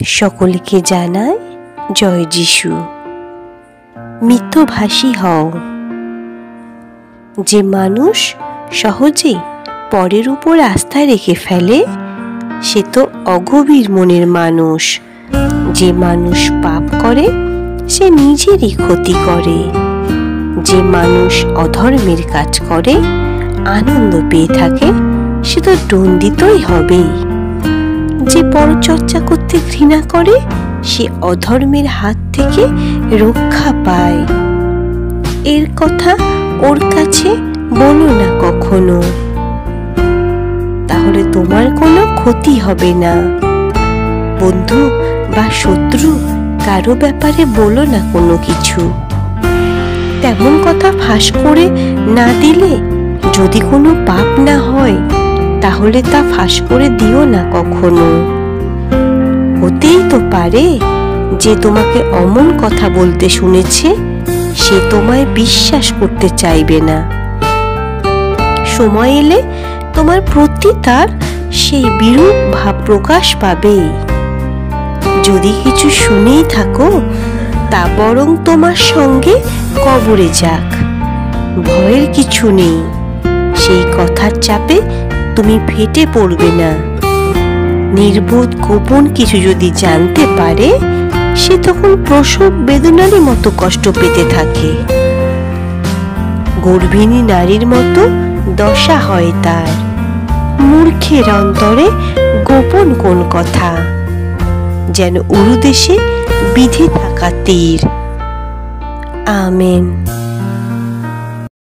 সকলকে জানায় জয় যিশু। মিতভাষী হও। যে মানুষ সহজে পরের উপর আস্থা রেখে ফেলে সে তো অগভীর মনের মানুষ। যে মানুষ পাপ করে সে নিজেরই ক্ষতি করে। যে মানুষ অধর্মের কাজ করে আনন্দ পেয়ে থাকে সে তো দণ্ডিতই হবেই। যে পরচর্চা করতে ঘৃণা করে সে অধর্মের হাত থেকে রক্ষা পায়। এর কথা ওর কাছে বলো না কখনো, তাহলে তোমার কোনো ক্ষতি হবে না। বন্ধু বা শত্রু কারো ব্যাপারে বলো না কোনো কিছু। তেমন কথা ফাঁস করে না দিলে যদি কোনো পাপ না হয় তাহলে তা ফাঁস করে দিও না কখনো। হতেই তো পারে যে তোমাকে অমন কথা বলতে শুনেছে সে তোমায় বিশ্বাস করতে চাইবে না। সময় এলে তোমার প্রতি তার সেই বিরূপ ভাব প্রকাশ পাবেই। যদি কিছু শুনেই থাকো তা বরং তোমার সঙ্গে কবরে যাক, ভয়ের কিছু নেই। সেই কথার চাপে তুমি ফেটে পড়বে না। নির্বোধ গোপন কিছু যদি জানতে পারে সে তখন প্রসব বেদনারই মতো কষ্ট পেতে থাকে। গর্ভিণী নারীর মতো দশা হয় তার। মূর্খের অন্তরে গোপন কোন কথা, যেন উরুদেশে বিধে থাকা তীর। আমেন।